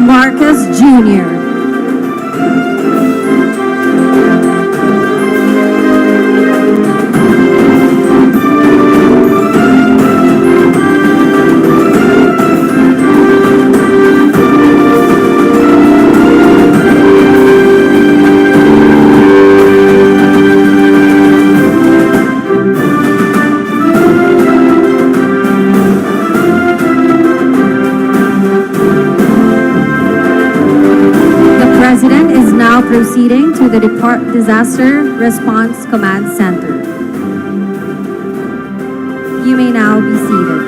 Marcos Jr. Proceeding to the Disaster Response Command Center. You may now be seated.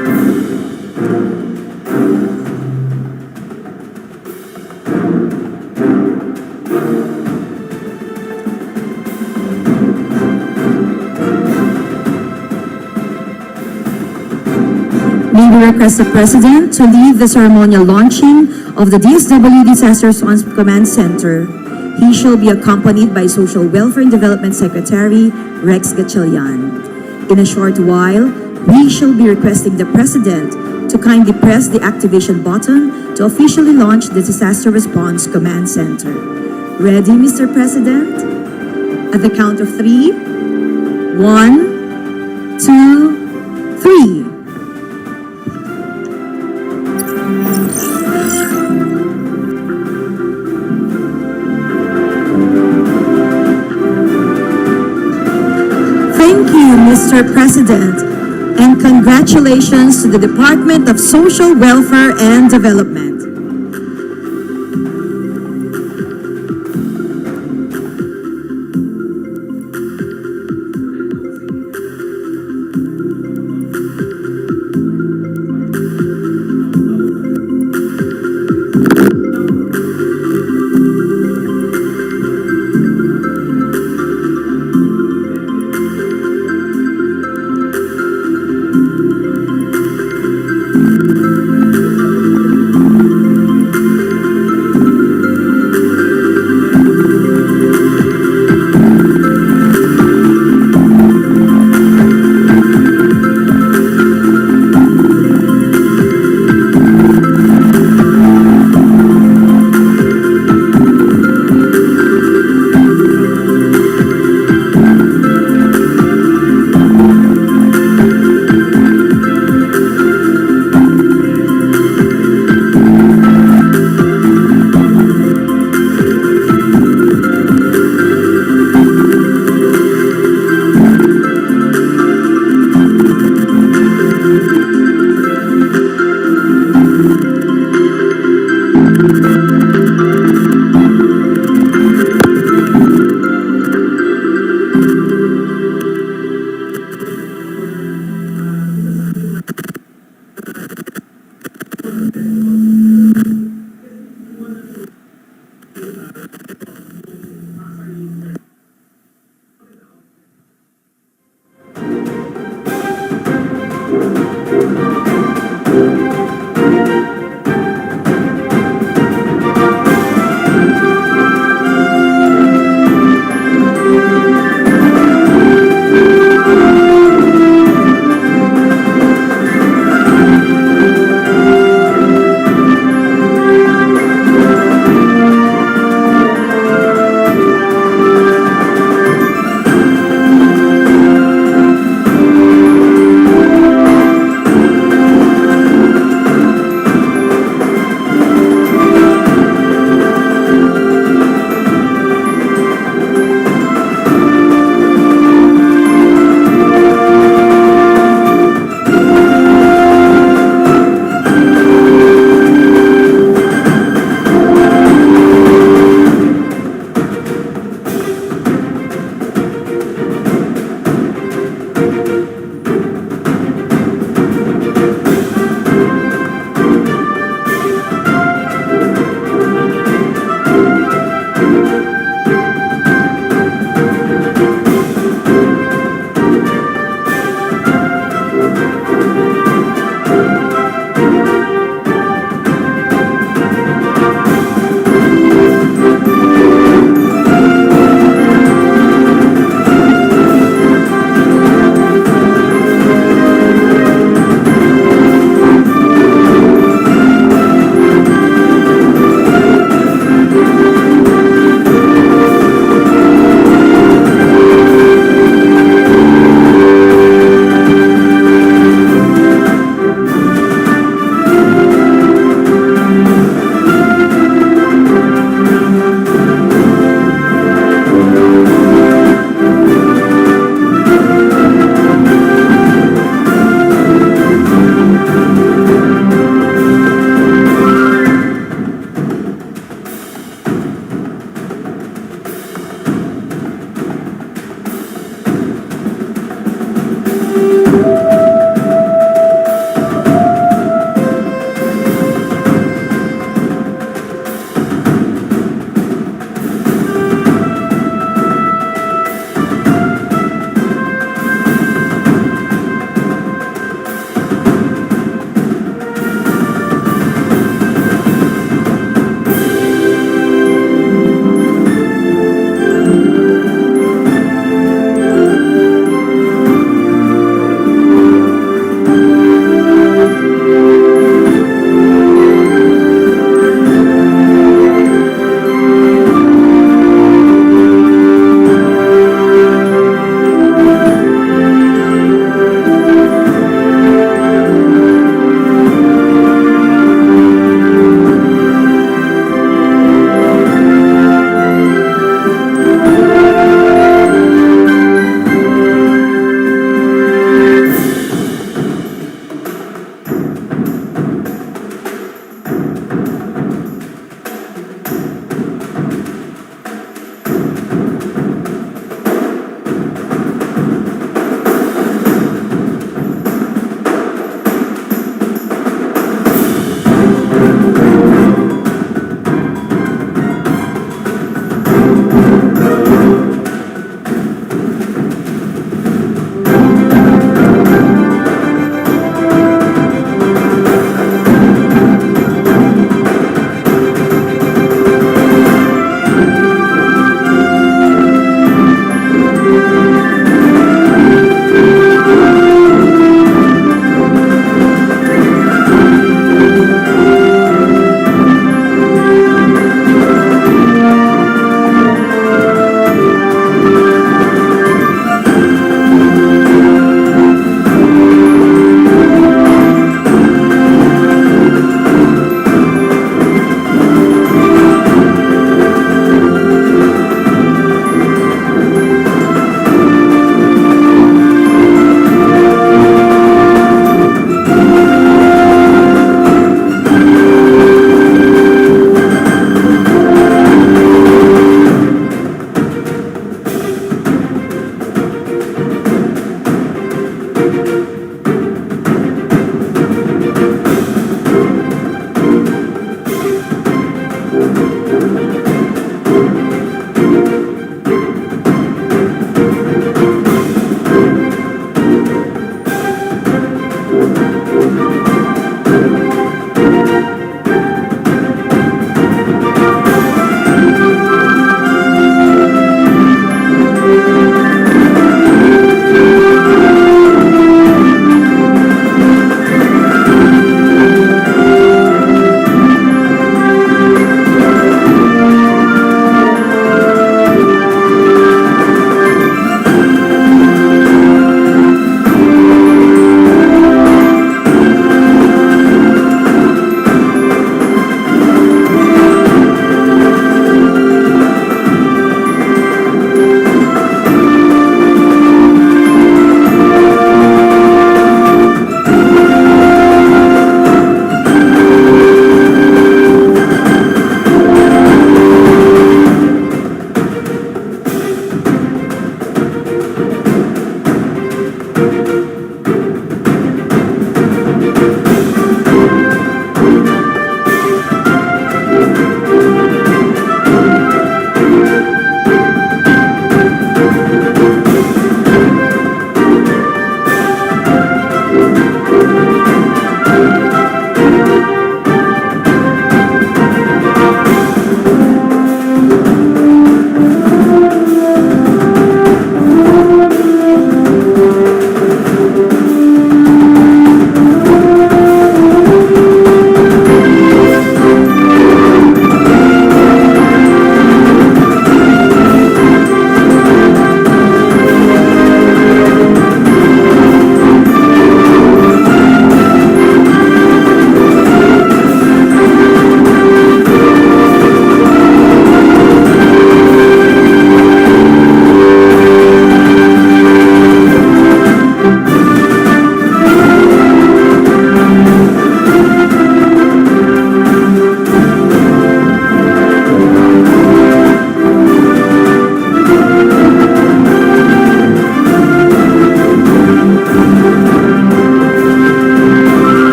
May we request the President to lead the ceremonial launching of the DSWD Disaster Response Command Center. He shall be accompanied by Social Welfare and Development Secretary Rex Gatchalian. In a short while, we shall be requesting the President to kindly press the activation button to officially launch the Disaster Response Command Center. Ready, Mr. President? At the count of 3, 1, 2, 3. Thank you, Mr. President, and congratulations to the Department of Social Welfare and Development.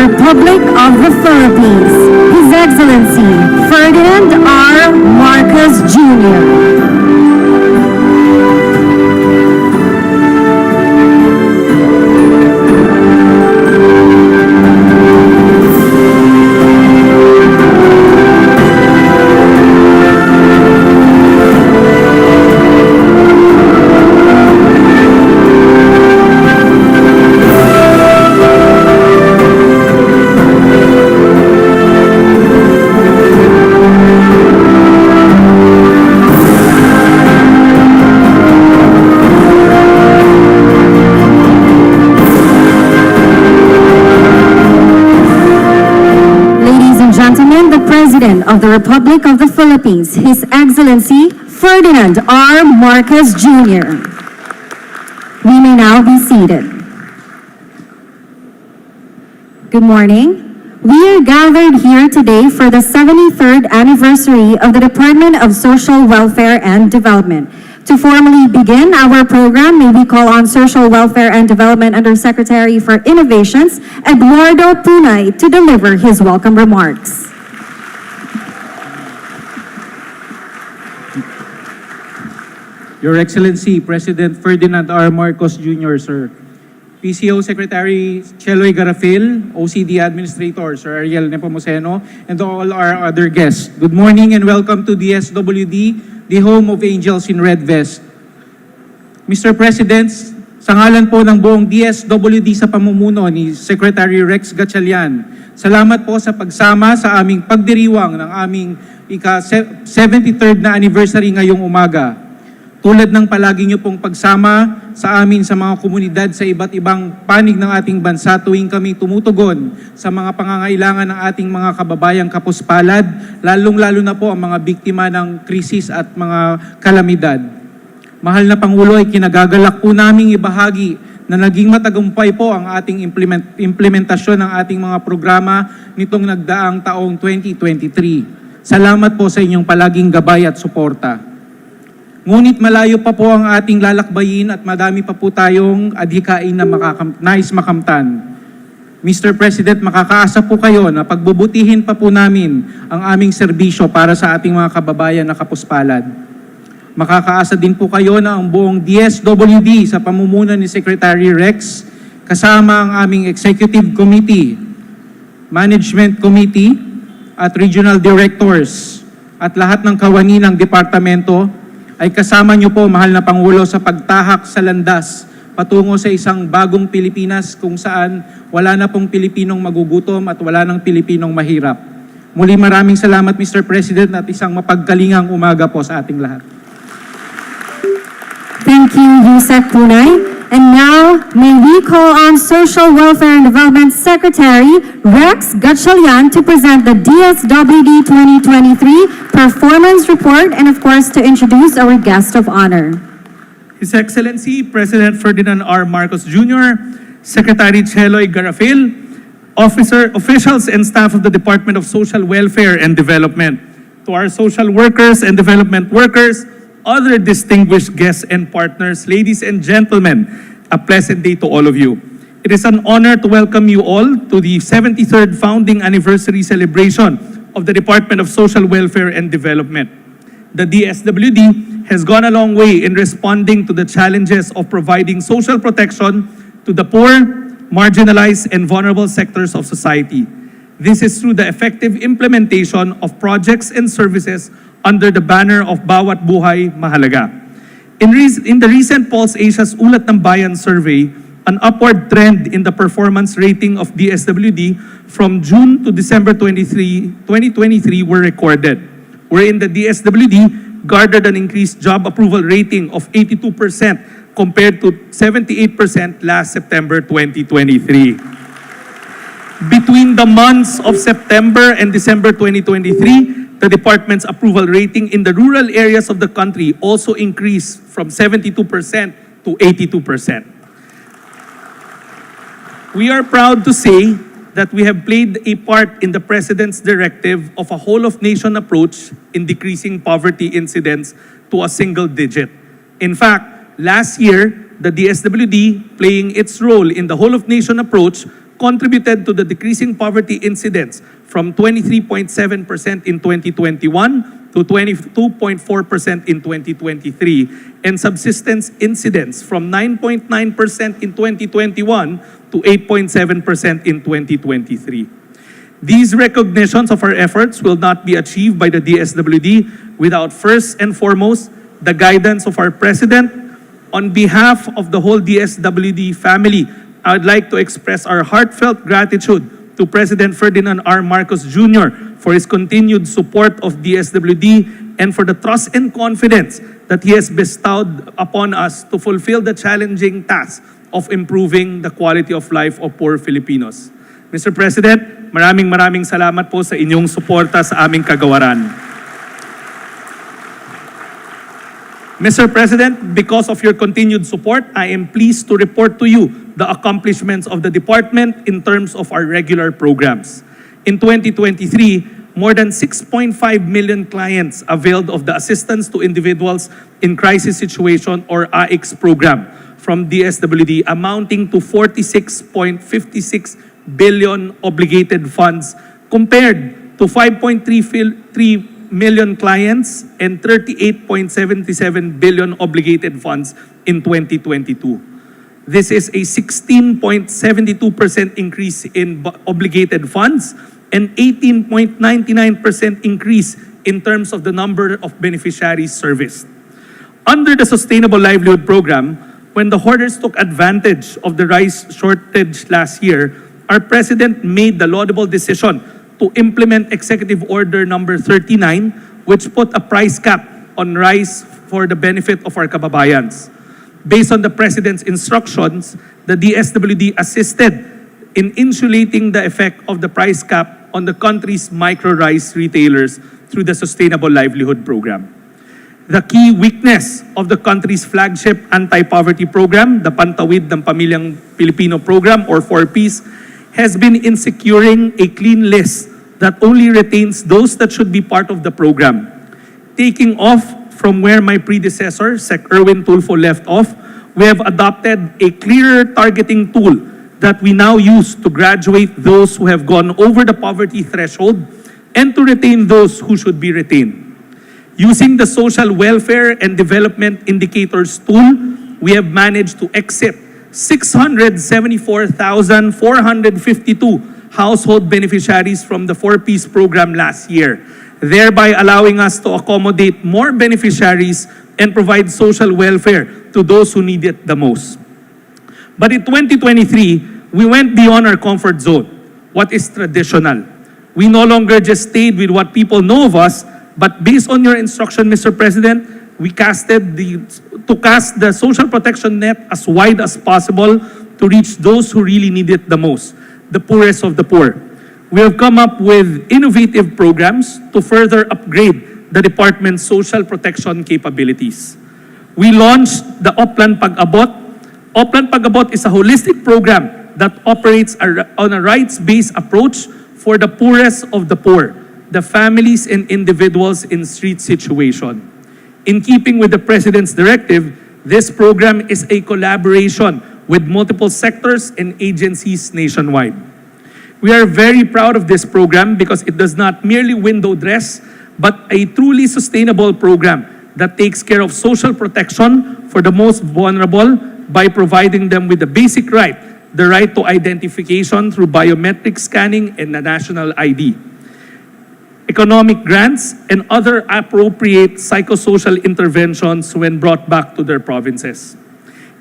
Republic of the Philippines, His Excellency Ferdinand R. Marcos Jr. Gentlemen, the President of the Republic of the Philippines, His Excellency Ferdinand R. Marcos Jr. We may now be seated. Good morning. We are gathered here today for the 73rd anniversary of the Department of Social Welfare and Development. To formally begin our program, may we call on Social Welfare and Development Undersecretary for Innovations, Eduardo Punay, to deliver his welcome remarks. Your Excellency, President Ferdinand R. Marcos Jr., Sir. PCO Secretary Cheloy Garafil, OCD Administrator, Sir Ariel Nepomuceno, and all our other guests. Good morning and welcome to DSWD, the home of angels in red vest. Mr. President, sa ngalan po ng buong DSWD sa pamumuno ni Secretary Rex Gatchalian, salamat po sa pagsama sa aming pagdiriwang ng aming ika-73rd na anniversary ngayong umaga. Tulad ng palagi niyo pong pagsama sa amin sa mga komunidad sa iba't ibang panig ng ating bansa tuwing kami tumutugon sa mga pangangailangan ng ating mga kababayang kapuspalad, lalong-lalo na po ang mga biktima ng krisis at mga kalamidad. Mahal na Pangulo, ay kinagagalak po naming ibahagi na naging matagumpay po ang ating implementasyon ng ating mga programa nitong nagdaang taong 2023. Salamat po sa inyong palaging gabay at suporta. Ngunit malayo pa po ang ating lalakbayin at madami pa po tayong adhikain na nais makamtan. Mr. President, makakaasa po kayo na pagbubutihin pa po namin ang aming serbisyo para sa ating mga kababayan na kapuspalad. Makakaasa din po kayo na ang buong DSWD sa pamumuno ni Secretary Rex, kasama ang aming Executive Committee, Management Committee at Regional Directors at lahat ng kawani ng departamento ay kasama niyo po, mahal na Pangulo, sa pagtahak sa landas patungo sa isang bagong Pilipinas kung saan wala na pong Pilipinong magugutom at wala nang Pilipinong mahirap. Muli maraming salamat, Mr. President, at isang mapagkalingang umaga po sa ating lahat. Thank you, Yusek Punay. And now, may we call on Social Welfare and Development Secretary Rex Gatchalian to present the DSWD 2023 Performance Report and, of course, to introduce our guest of honor. His Excellency, President Ferdinand R. Marcos Jr., Secretary Cheloy Garafil, officials and staff of the Department of Social Welfare and Development, to our social workers and development workers, other distinguished guests and partners, ladies and gentlemen, a pleasant day to all of you. It is an honor to welcome you all to the 73rd founding anniversary celebration of the Department of Social Welfare and Development. The DSWD has gone a long way in responding to the challenges of providing social protection to the poor, marginalized, and vulnerable sectors of society. This is through the effective implementation of projects and services under the banner of Bawat Buhay Mahalaga. In the recent Pulse Asia's Ulat ng Bayan survey, an upward trend in the performance rating of DSWD from June to December 2023 were recorded, wherein the DSWD garnered an increased job approval rating of 82% compared to 78% last September 2023. Between the months of September and December 2023, the department's approval rating in the rural areas of the country also increased from 72% to 82%. We are proud to say that we have played a part in the President's directive of a whole-of-nation approach in decreasing poverty incidence to a single digit. In fact, last year, the DSWD, playing its role in the whole-of-nation approach, contributed to the decreasing poverty incidence from 23.7% in 2021 to 22.4% in 2023, and subsistence incidence from 9.9% in 2021 to 8.7% in 2023. These recognitions of our efforts will not be achieved by the DSWD without first and foremost the guidance of our President. On behalf of the whole DSWD family, I would like to express our heartfelt gratitude to President Ferdinand R. Marcos Jr. for his continued support of DSWD and for the trust and confidence that he has bestowed upon us to fulfill the challenging task of improving the quality of life of poor Filipinos. Mr. President, maraming salamat po sa inyong suporta sa aming kagawaran. Mr. President, because of your continued support, I am pleased to report to you the accomplishments of the department in terms of our regular programs. In 2023, more than 6.5 million clients availed of the Assistance to Individuals in Crisis Situation or AICS program from DSWD, amounting to 46.56 billion obligated funds compared to 5.33 million clients and 38.77 billion obligated funds in 2022. This is a 16.72% increase in obligated funds and 18.99% increase in terms of the number of beneficiaries serviced. Under the Sustainable Livelihood Program, when the hoarders took advantage of the rice shortage last year, our President made the laudable decision to implement Executive Order number 39, which put a price cap on rice for the benefit of our kababayans. Based on the President's instructions, the DSWD assisted in insulating the effect of the price cap on the country's micro-rice retailers through the Sustainable Livelihood Program. The key weakness of the country's flagship anti-poverty program, the Pantawid ng Pamilyang Pilipino program or 4Ps, has been in securing a clean list that only retains those that should be part of the program. Taking off from where my predecessor, Sec. Erwin Tulfo, left off, we have adopted a clearer targeting tool that we now use to graduate those who have gone over the poverty threshold and to retain those who should be retained. Using the Social Welfare and Development Indicators tool, we have managed to exit 674,452 household beneficiaries from the 4Ps program last year, thereby allowing us to accommodate more beneficiaries and provide social welfare to those who need it the most. But in 2023, we went beyond our comfort zone, what is traditional. We no longer just stayed with what people know of us, but based on your instruction, Mr. President, we cast the social protection net as wide as possible to reach those who really need it the most, the poorest of the poor. We have come up with innovative programs to further upgrade the department's social protection capabilities. We launched the Oplan Pag-abot. Oplan Pag-abot is a holistic program that operates on a rights-based approach for the poorest of the poor, the families and individuals in street situation. In keeping with the President's directive, this program is a collaboration with multiple sectors and agencies nationwide. We are very proud of this program because it does not merely window dress, but a truly sustainable program that takes care of social protection for the most vulnerable by providing them with the basic right, the right to identification through biometric scanning and a national ID, economic grants, and other appropriate psychosocial interventions when brought back to their provinces.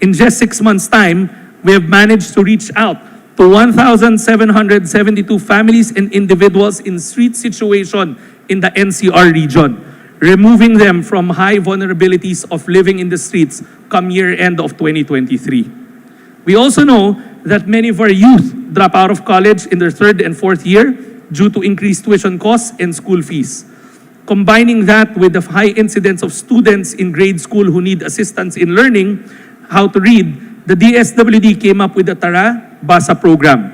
In just 6 months' time, we have managed to reach out to 1,772 families and individuals in street situation in the NCR region, removing them from high vulnerabilities of living in the streets come year-end of 2023. We also know that many of our youth drop out of college in their 3rd and 4th year due to increased tuition costs and school fees. Combining that with the high incidence of students in grade school who need assistance in learning how to read, the DSWD came up with the Tara Basa program,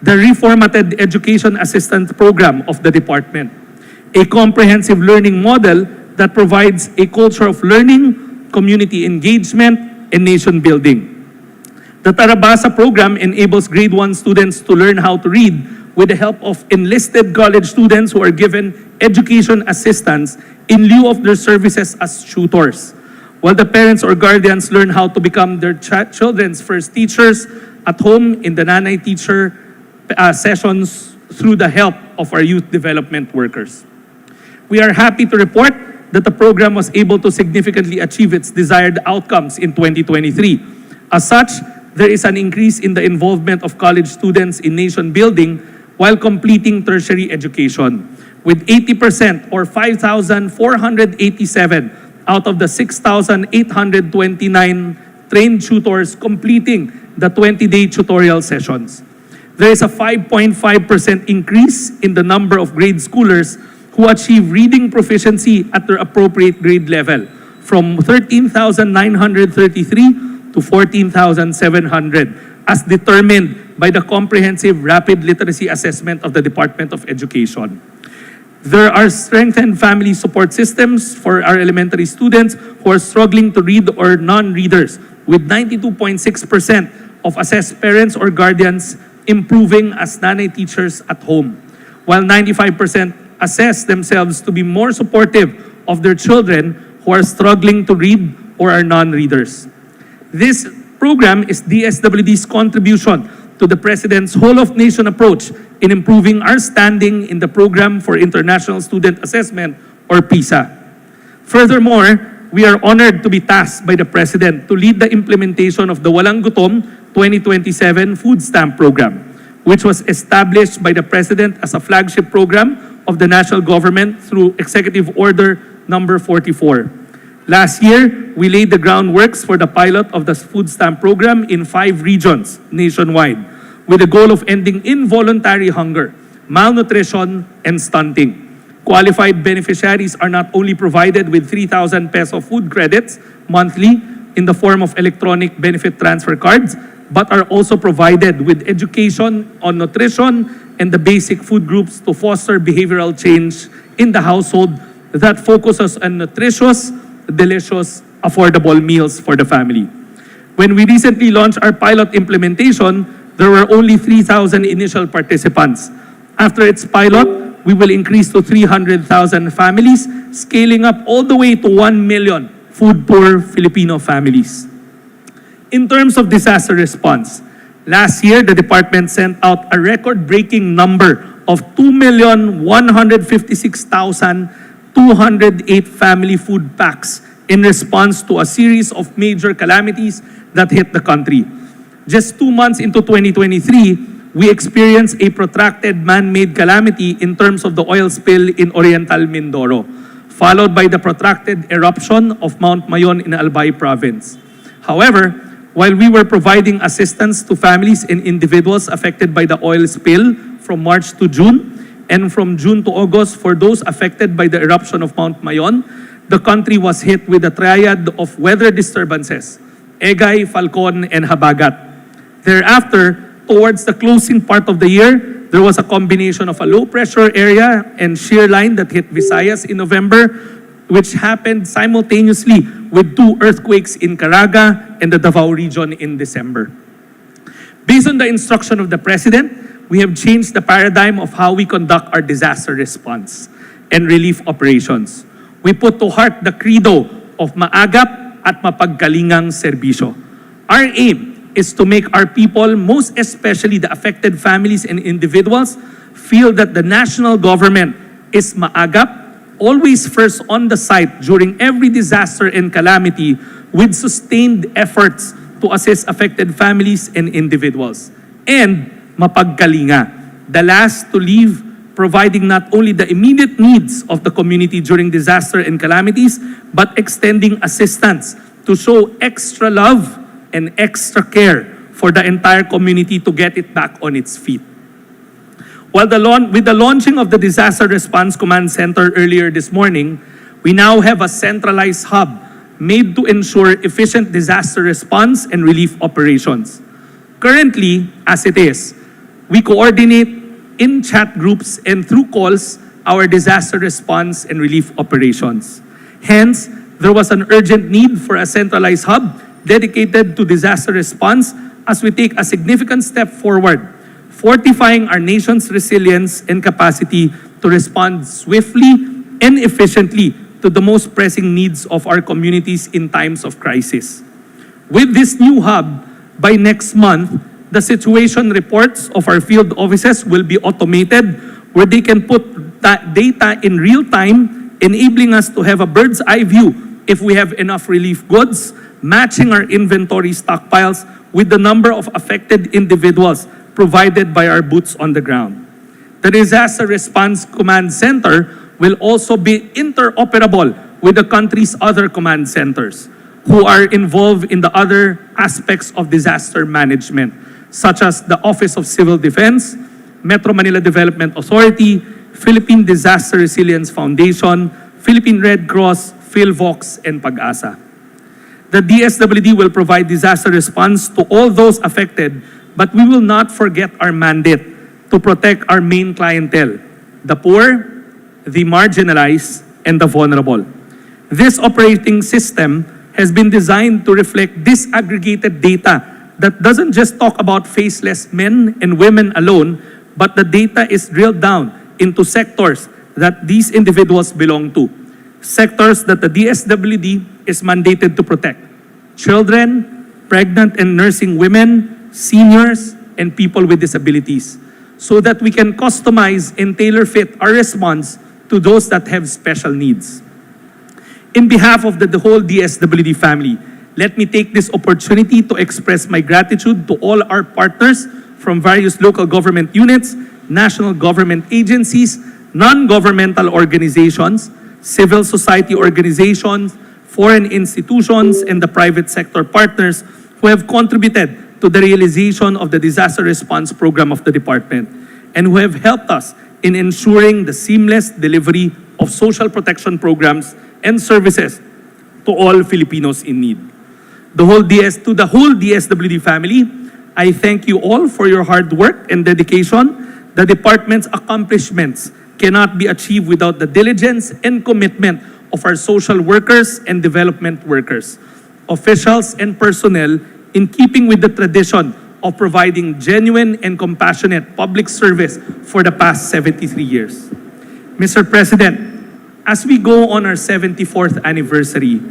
the reformatted education assistance program of the department, a comprehensive learning model that provides a culture of learning, community engagement, and nation building. The Tara Basa program enables grade 1 students to learn how to read with the help of enlisted college students who are given education assistance in lieu of their services as tutors, while the parents or guardians learn how to become their children's first teachers at home in the nanay teacher sessions through the help of our youth development workers. We are happy to report that the program was able to significantly achieve its desired outcomes in 2023. As such, there is an increase in the involvement of college students in nation building while completing tertiary education, with 80% or 5,487 out of the 6,829 trained tutors completing the 20-day tutorial sessions. There is a 5.5% increase in the number of grade schoolers who achieve reading proficiency at their appropriate grade level, from 13,933 to 14,700 as determined by the Comprehensive Rapid Literacy Assessment of the Department of Education. There are strengthened family support systems for our elementary students who are struggling to read or non-readers, with 92.6% of assessed parents or guardians improving as nanay teachers at home, while 95% assess themselves to be more supportive of their children who are struggling to read or are non-readers. This program is DSWD's contribution to the President's whole-of-nation approach in improving our standing in the Program for International Student Assessment, or PISA. Furthermore, we are honored to be tasked by the President to lead the implementation of the Walang Gutom 2027 Food Stamp Program, which was established by the President as a flagship program of the national government through Executive Order Number 44. Last year, we laid the groundworks for the pilot of the food stamp program in 5 regions nationwide, with the goal of ending involuntary hunger, malnutrition, and stunting. Qualified beneficiaries are not only provided with 3,000 peso food credits monthly in the form of electronic benefit transfer cards, but are also provided with education on nutrition and the basic food groups to foster behavioral change in the household that focuses on nutritious, delicious, affordable meals for the family. When we recently launched our pilot implementation, there were only 3,000 initial participants. After its pilot, we will increase to 300,000 families, scaling up all the way to 1 million food-poor Filipino families. In terms of disaster response, last year, the department sent out a record-breaking number of 2,156,208 family food packs in response to a series of major calamities that hit the country. Just 2 months into 2023, we experienced a protracted man-made calamity in terms of the oil spill in Oriental Mindoro, followed by the protracted eruption of Mount Mayon in Albay Province. However, while we were providing assistance to families and individuals affected by the oil spill from March to June, and from June to August for those affected by the eruption of Mount Mayon, the country was hit with a triad of weather disturbances, Egay, Falcon, and Habagat. Thereafter, towards the closing part of the year, there was a combination of a low-pressure area and shear line that hit Visayas in November, which happened simultaneously with 2 earthquakes in Caraga and the Davao region in December. Based on the instruction of the President, we have changed the paradigm of how we conduct our disaster response and relief operations. We put to heart the credo of maagap at mapagkalingang serbisyo. Our aim is to make our people, most especially the affected families and individuals, feel that the national government is maagap, always first on the site during every disaster and calamity, with sustained efforts to assist affected families and individuals. And mapagkalinga, the last to leave, providing not only the immediate needs of the community during disaster and calamities, but extending assistance to show extra love and extra care for the entire community to get it back on its feet. With the launching of the Disaster Response Command Center earlier this morning, we now have a centralized hub made to ensure efficient disaster response and relief operations. Currently, as it is, we coordinate in chat groups and through calls our disaster response and relief operations. Hence, there was an urgent need for a centralized hub dedicated to disaster response as we take a significant step forward, fortifying our nation's resilience and capacity to respond swiftly and efficiently to the most pressing needs of our communities in times of crisis. With this new hub, by next month, the situation reports of our field offices will be automated, where they can put that data in real time, enabling us to have a bird's eye view if we have enough relief goods, matching our inventory stockpiles with the number of affected individuals provided by our boots on the ground. The Disaster Response Command Center will also be interoperable with the country's other command centers who are involved in the other aspects of disaster management, such as the Office of Civil Defense, Metro Manila Development Authority, Philippine Disaster Resilience Foundation, Philippine Red Cross, PhilVox, and Pag-asa. The DSWD will provide disaster response to all those affected, but we will not forget our mandate to protect our main clientele, the poor, the marginalized, and the vulnerable. This operating system has been designed to reflect disaggregated data that doesn't just talk about faceless men and women alone, but the data is drilled down into sectors that these individuals belong to. Sectors that the DSWD is mandated to protect: children, pregnant and nursing women, seniors, and people with disabilities, so that we can customize and tailor-fit our response to those that have special needs. In behalf of the whole DSWD family, let me take this opportunity to express my gratitude to all our partners from various local government units, national government agencies, non-governmental organizations, civil society organizations, foreign institutions, and the private sector partners who have contributed to the realization of the disaster response program of the department and who have helped us in ensuring the seamless delivery of social protection programs and services to all Filipinos in need. To the whole DSWD family, I thank you all for your hard work and dedication. The department's accomplishments cannot be achieved without the diligence and commitment of our social workers and development workers, officials and personnel, in keeping with the tradition of providing genuine and compassionate public service for the past 73 years. Mr. President, as we go on our 74th anniversary,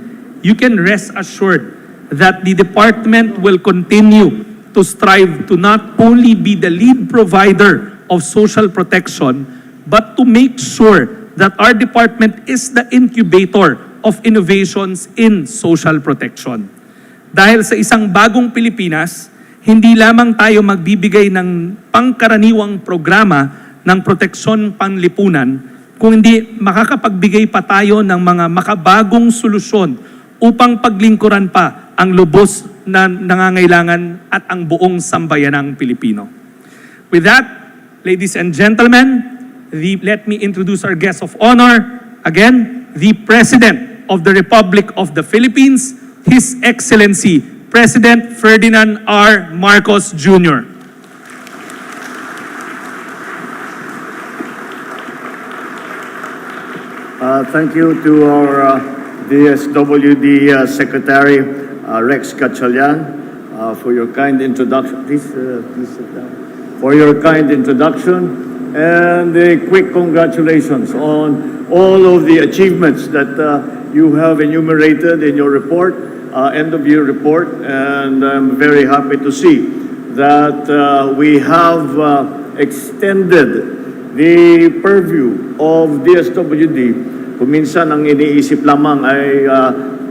you can rest assured that the department will continue to strive to not only be the lead provider of social protection, but to make sure that our department is the incubator of innovations in social protection. Dahil sa isang bagong Pilipinas, hindi lamang tayo magbibigay ng pangkaraniwang programa ng proteksyon panlipunan, kung hindi makakapagbigay pa tayo ng mga makabagong solusyon upang paglingkuran pa ang lubos na nangangailangan at ang buong sambayanang Pilipino. With that, ladies and gentlemen, let me introduce our guest of honor, again, the President of the Republic of the Philippines, His Excellency, President Ferdinand R. Marcos Jr. Thank you to our DSWD Secretary, Rex Gatchalian, for your kind introduction. Please sit down. For your kind introduction and a quick congratulations on all of the achievements that you have enumerated in your report, end-of-year report, and I'm very happy to see that we have extended the purview of DSWD. Kung minsan ang iniisip lamang ay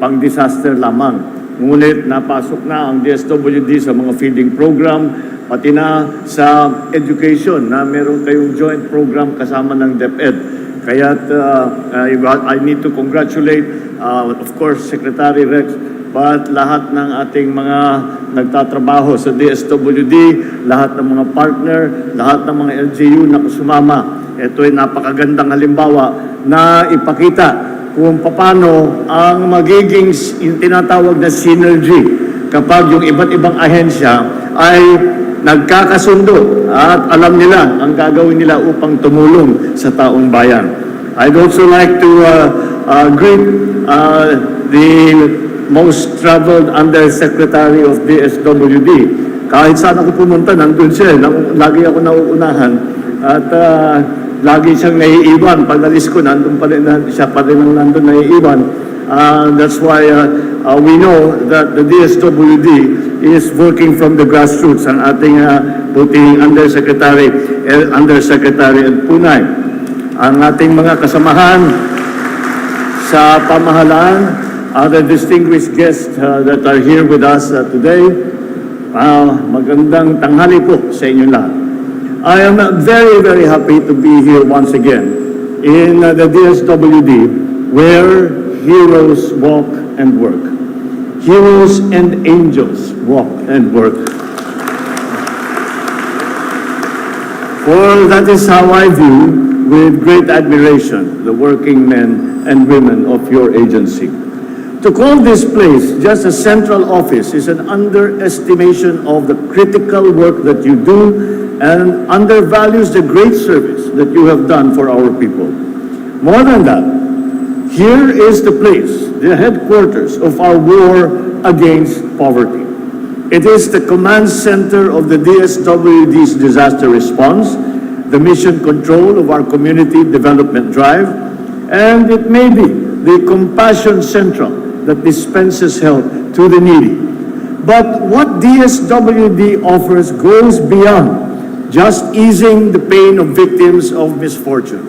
pang-disaster lamang. Ngunit napasok na ang DSWD sa mga feeding program, pati na sa education na meron kayong joint program kasama ng DepEd. Kaya I need to congratulate, of course, Secretary Rex, but lahat ng ating mga nagtatrabaho sa DSWD, lahat ng mga partner, lahat ng mga LGU na sumama. Ito ay napakagandang halimbawa na ipakita kung paano ang magiging yung tinatawag na synergy kapag yung iba't ibang ahensya ay nagkakasundo at alam nila ang gagawin nila upang tumulong sa taong bayan. I'd also like to greet the most traveled Undersecretary of DSWD. Kahit saan ako pumunta, nandun siya. Lagi ako nauunahan. At lagi siyang naiiwan. Pag alis ko, nandun pa rin, siya pa rin ang nandun naiiwan. That's why we know that the DSWD is working from the grassroots. Ang ating puting Undersecretary Ed Punay. Ang ating mga kasamahan sa pamahalaan, other distinguished guests that are here with us today, magandang tanghali po sa inyo lahat. I am very, very happy to be here once again in the DSWD where heroes walk and work. Heroes and angels walk and work. For that is how I view with great admiration the working men and women of your agency. To call this place just a central office is an underestimation of the critical work that you do and undervalues the great service that you have done for our people. More than that, here is the place, the headquarters of our war against poverty. It is the command center of the DSWD's disaster response, the mission control of our community development drive, and it may be the compassion central that dispenses help to the needy. But what DSWD offers goes beyond just easing the pain of victims of misfortune.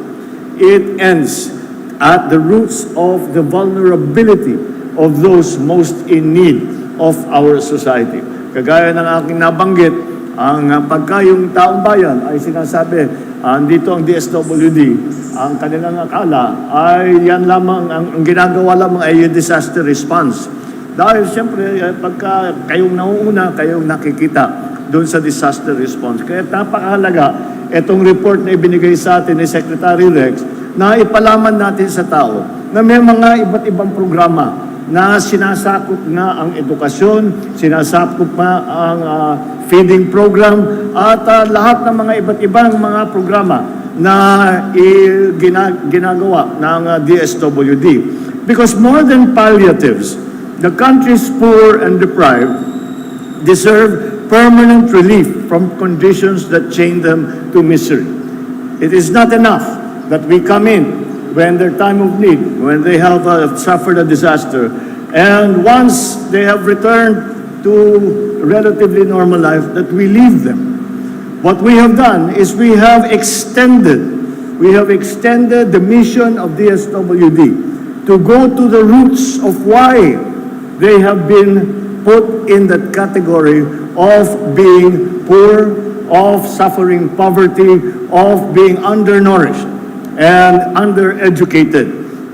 It ends at the roots of the vulnerability of those most in need of our society. Kagaya ng aking nabanggit, ang pagka yung taong bayan ay sinasabi, dito ang DSWD, ang kanilang akala ay yan lamang, ang ginagawa lamang ay yung disaster response. Dahil siyempre, pagka kayong nauuna, kayong nakikita doon sa disaster response. Kaya napakahalaga itong report na ibinigay sa atin ni Secretary Rex na ipalaman natin sa tao na may mga iba't ibang programa na sinasakop nga ang edukasyon, sinasakop nga ang feeding program, at lahat ng mga iba't ibang mga programa na ginagawa ng DSWD. Because more than palliatives, the country's poor and deprived deserve permanent relief from conditions that chain them to misery. It is not enough that we come in when their time of need, when they have suffered a disaster, and once they have returned to relatively normal life, that we leave them. What we have done is we have extended the mission of DSWD to go to the roots of why they have been put in that category of being poor, of suffering poverty, of being undernourished and undereducated.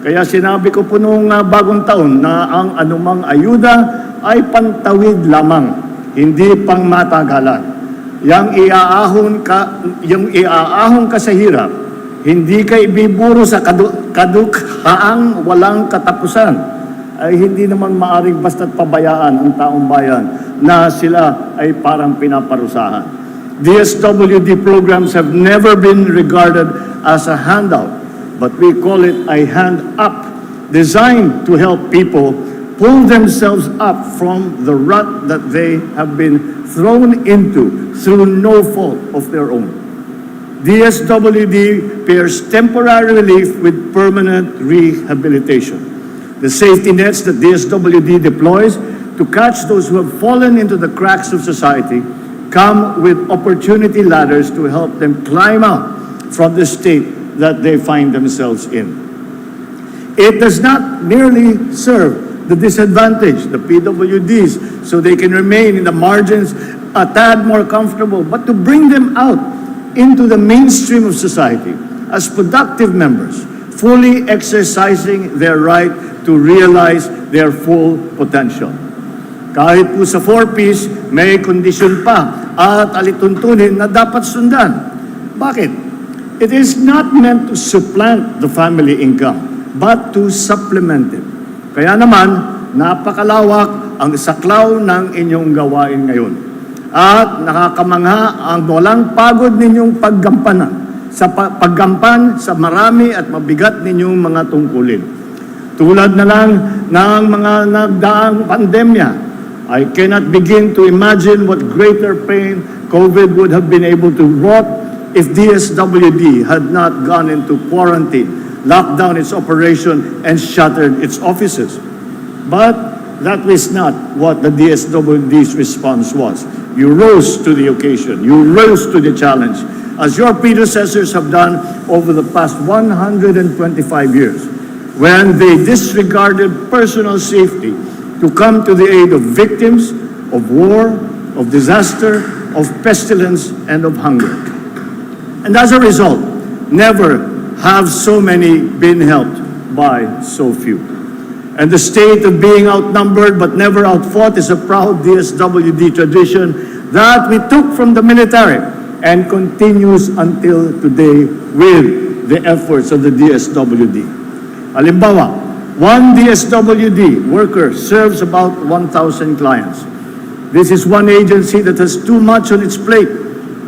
Kaya sinabi ko po noong bagong taon na ang anumang ayuda ay pantawid lamang, hindi pang matagalan. Yung iaahon ka sa hirap, hindi ka ibiburo sa kadukhaang walang katapusan, ay hindi naman maaring basta't pabayaan ang taong bayan na sila ay parang pinaparusahan. DSWD programs have never been regarded as a handout, but we call it a hand up, designed to help people pull themselves up from the rut that they have been thrown into through no fault of their own. DSWD pairs temporary relief with permanent rehabilitation. The safety nets that DSWD deploys to catch those who have fallen into the cracks of society come with opportunity ladders to help them climb out from the state that they find themselves in. It does not merely serve the disadvantaged, the PWDs, so they can remain in the margins a tad more comfortable, but to bring them out into the mainstream of society as productive members, fully exercising their right to realize their full potential. Kahit po sa 4Ps, may kondisyon pa at alituntunin na dapat sundan. Bakit? It is not meant to supplant the family income, but to supplement it. Kaya naman, napakalawak ang saklaw ng inyong gawain ngayon. At nakakamangha ang walang pagod ninyong paggampan sa marami at mabigat ninyong mga tungkulin. Tulad na lang ng mga nagdaang pandemya, I cannot begin to imagine what greater pain COVID would have been able to wrought if DSWD had not gone into quarantine, locked down its operation, and shuttered its offices. But that was not what the DSWD's response was. You rose to the occasion. You rose to the challenge, as your predecessors have done over the past 125 years, when they disregarded personal safety to come to the aid of victims of war, of disaster, of pestilence, and of hunger. And as a result, never have so many been helped by so few. And the state of being outnumbered but never outfought is a proud DSWD tradition that we took from the military and continues until today with the efforts of the DSWD. Halimbawa, one DSWD worker serves about 1,000 clients. This is one agency that has too much on its plate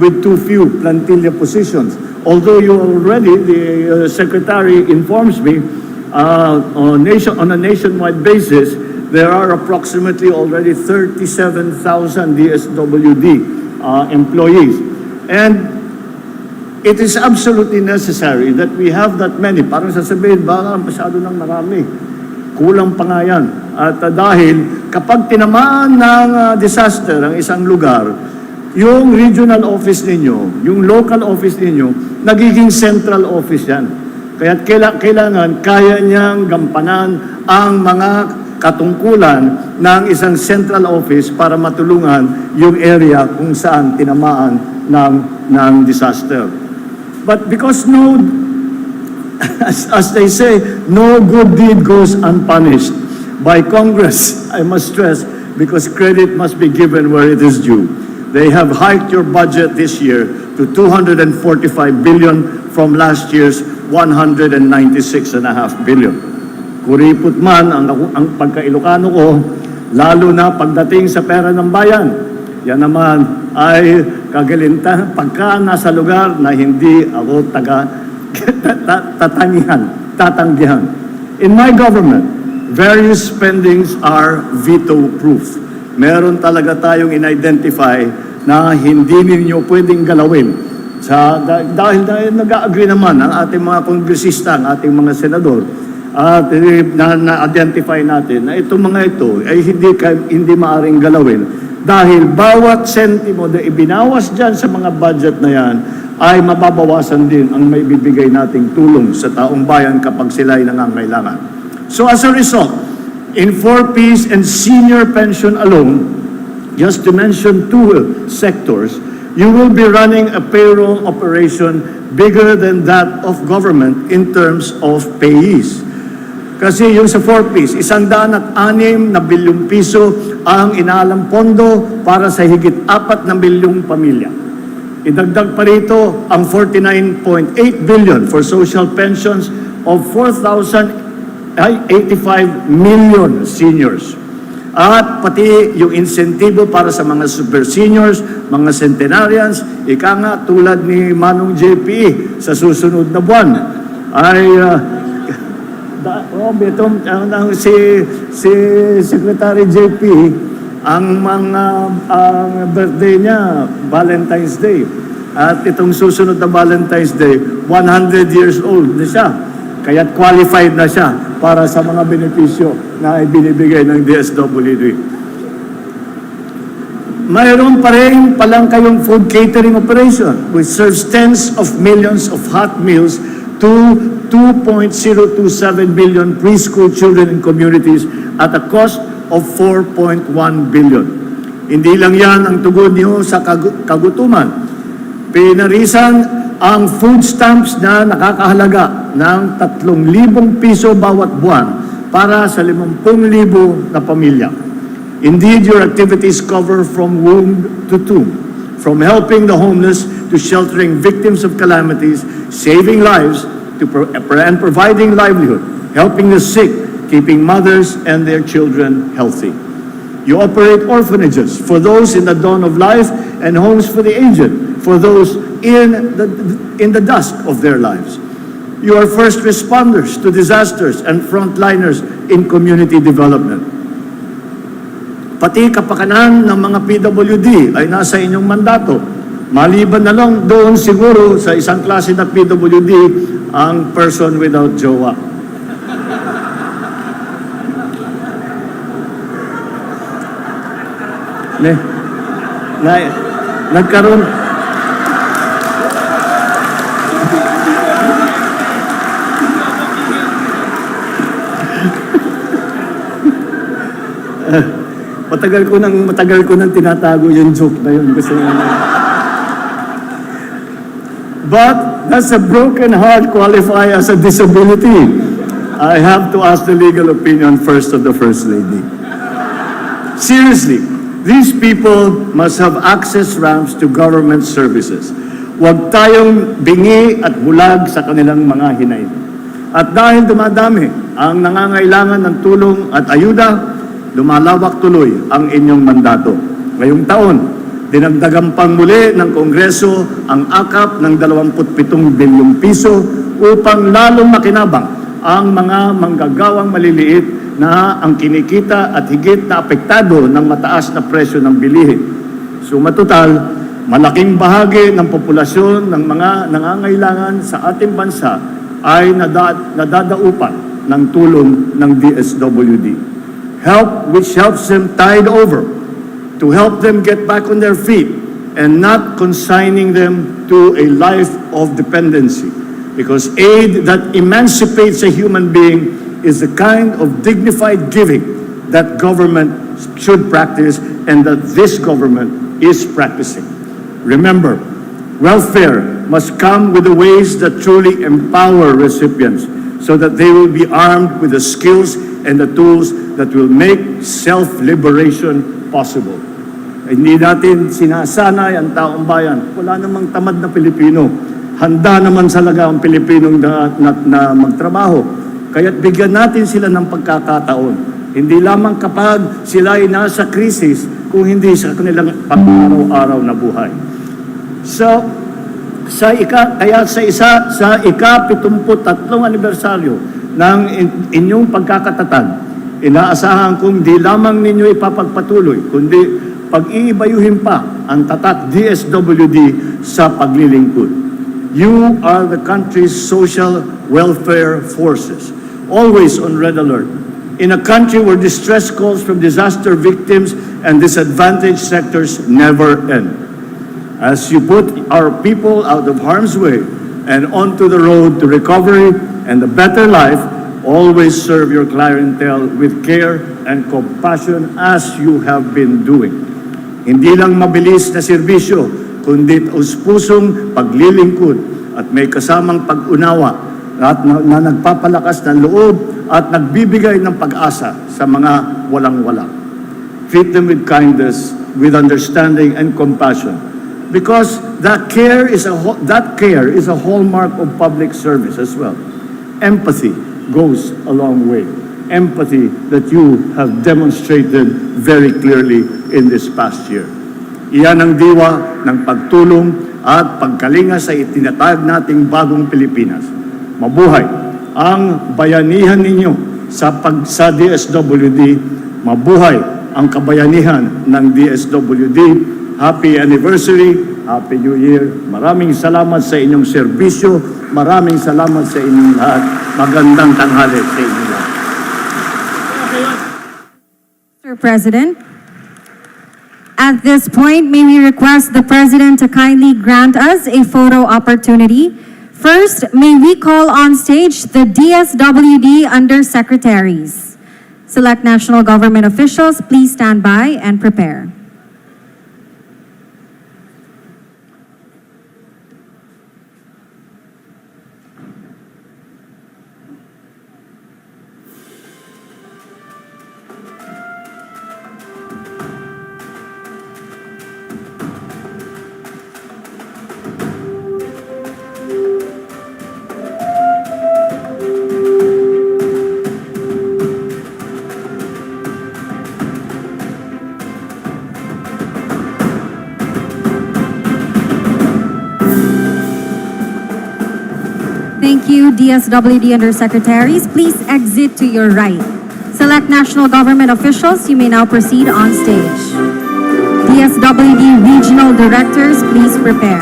with too few plantilla positions. Although you already, the Secretary informs me, on a nationwide basis, there are approximately already 37,000 DSWD employees. And it is absolutely necessary that we have that many. Parang sasabihin, baka masyado ng marami. Kulang pa nga yan. At dahil kapag tinamaan ng disaster ang isang lugar, yung regional office ninyo, yung local office ninyo, nagiging central office yan. Kaya kailangan kaya niyang gampanan ang mga katungkulan ng isang central office para matulungan yung area kung saan tinamaan ng disaster. But because as they say, no good deed goes unpunished by Congress, I must stress, because credit must be given where it is due. They have hiked your budget this year to 245 billion from last year's 196.5 billion. Kuripot man ang pagka-Ilocano ko, lalo na pagdating sa pera ng bayan. Yan naman ay kagalintan pagka nasa lugar na hindi ako tatanggihan. In my government, various spendings are veto-proof. Meron talaga tayong in-identify na hindi ninyo pwedeng galawin. Dahil nag-agree naman ang ating mga kongresista, ang ating mga senador, at na-identify natin na itong mga ito ay hindi maaring galawin. Dahil bawat sentimo na ibinawas dyan sa mga budget na yan ay mababawasan din ang may bibigay nating tulong sa taong bayan kapag sila ay nangangailangan. So as a result, in 4Ps and senior pension alone, just to mention two sectors, you will be running a payroll operation bigger than that of government in terms of payees. Kasi yung sa 4Ps, 106 na bilyong piso ang inaalang pondo para sa higit 4 na milyong pamilya. Idagdag pa rito ang 49.8 billion for social pensions of 4,085 million seniors. At pati yung insentibo para sa mga super seniors, mga centenarians, ika nga tulad ni Manong JP sa susunod na buwan ay si Secretary JP, ang birthday niya, Valentine's Day. At itong susunod na Valentine's Day, 100 years old na siya. Kaya't qualified na siya para sa mga benepisyo na ibinibigay ng DSWD. Mayroon pa rin palang kayong food catering operation which serves tens of millions of hot meals to 2.027 billion preschool children in communities at a cost of 4.1 billion. Hindi lang yan ang tugon niyo sa kagutuman. Pinarisan ang food stamps na nakakahalaga ng 3,000 piso bawat buwan para sa 50,000 na pamilya. Indeed, your activities cover from womb to tomb, from helping the homeless to sheltering victims of calamities, saving lives, and providing livelihood, helping the sick, keeping mothers and their children healthy. You operate orphanages for those in the dawn of life and homes for the aged, for those in the dusk of their lives. You are first responders to disasters and frontliners in community development. Pati kapakanan ng mga PWD ay nasa inyong mandato. Maliban na lang doon siguro sa isang klase na PWD, ang person without jowa. Nagkaroon matagal ko nang tinatago yung joke na yun kasi but does a broken heart qualify as a disability? I have to ask the legal opinion first of the First Lady. Seriously, these people must have access ramps to government services. Huwag tayong bingi at bulag sa kanilang mga hinay. At dahil dumadami ang nangangailangan ng tulong at ayuda, lumalawak tuloy ang inyong mandato. Ngayong taon, dinagdagan pang muli ng Kongreso ang akap ng 27 bilyong piso upang lalong makinabang ang mga manggagawang maliliit na ang kinikita at higit na apektado ng mataas na presyo ng bilihin. Sumatotal, malaking bahagi ng populasyon ng mga nangangailangan sa ating bansa ay nadadaupan ng tulong ng DSWD. Help which helps them tide over, to help them get back on their feet and not consigning them to a life of dependency. Because aid that emancipates a human being is the kind of dignified giving that government should practice and that this government is practicing. Remember, welfare must come with the ways that truly empower recipients so that they will be armed with the skills and the tools that will make self-liberation possible. Hindi natin sinasanay ang taong bayan. Wala namang tamad na Pilipino. Handa naman talaga ang Pilipinong na magtrabaho. Kaya't bigyan natin sila ng pagkakataon. Hindi lamang kapag sila ay nasa krisis, kung hindi sa kanilang pang-araw-araw na buhay. So, sa ika-73 anibersaryo ng inyong pagkakatatag, inaasahan kong di lamang ninyo ipapagpatuloy, kundi pag-iibayuhin pa ang tatak DSWD sa paglilingkod. You are the country's social welfare forces, always on red alert. In a country where distress calls from disaster victims and disadvantaged sectors never end. As you put our people out of harm's way and onto the road to recovery and a better life, always serve your clientele with care and compassion as you have been doing. Hindi lang mabilis na serbisyo, kundi taus-pusong paglilingkod at may kasamang pag-unawa at na nagpapalakas ng loob at nagbibigay ng pag-asa sa mga walang-wala. Treat them with kindness, with understanding and compassion. Because that care is a hallmark of public service as well. Empathy goes a long way. Empathy that you have demonstrated very clearly in this past year. Iyan ang diwa ng pagtulong at pagkalinga sa itinatag nating bagong Pilipinas. Mabuhay ang bayanihan ninyo sa DSWD. Mabuhay ang kabayanihan ng DSWD. Happy anniversary, Happy New Year. Maraming salamat sa inyong serbisyo. Maraming salamat sa inyong lahat. Magandang tanghali sa inyong lahat. Mr. President, at this point, may we request the President to kindly grant us a photo opportunity. First, may we call on stage the DSWD Undersecretaries. Select national government officials, please stand by and prepare. Thank you, DSWD Undersecretaries. Please exit to your right. Select national government officials, you may now proceed on stage. DSWD Regional Directors, please prepare.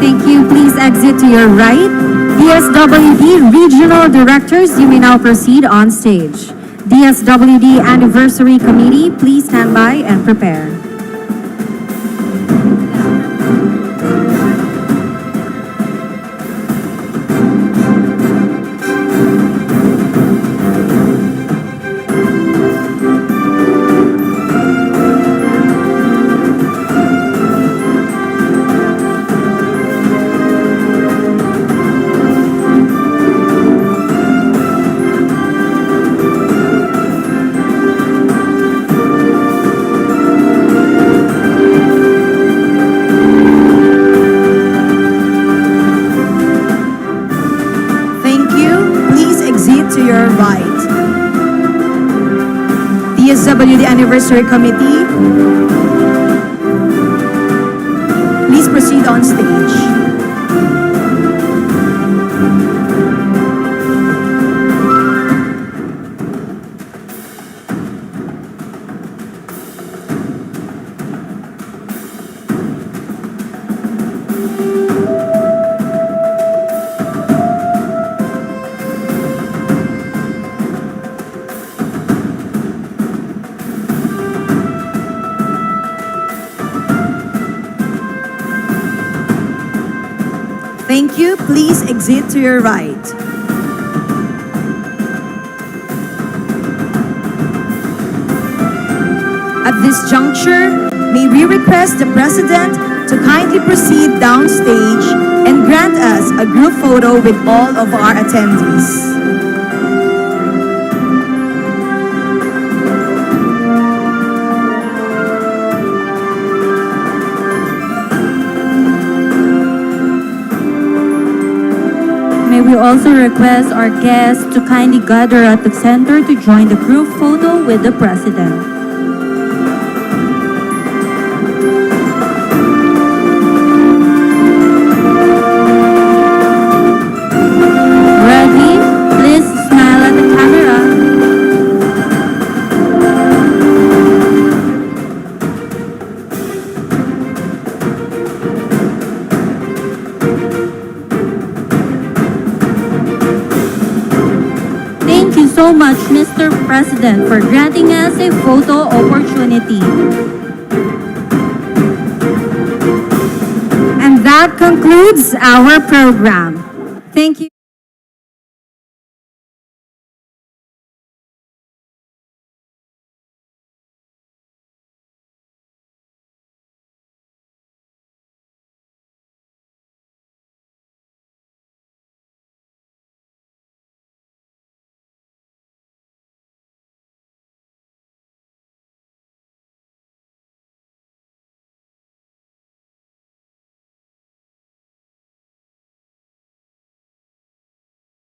Thank you. Please exit to your right. DSWD Regional Directors, you may now proceed on stage. DSWD Anniversary Committee, please stand by and prepare. DSWD Anniversary Committee, please proceed on stage. Thank you. Please exit to your right. At this juncture, may we request the President to kindly proceed downstage and grant us a group photo with all of our attendees. May we also request our guests to kindly gather at the center to join the group photo with the President. Ready? Please smile at the camera. Thank you so much, Mr. President, for granting us a photo opportunity. And that concludes our program. Thank you.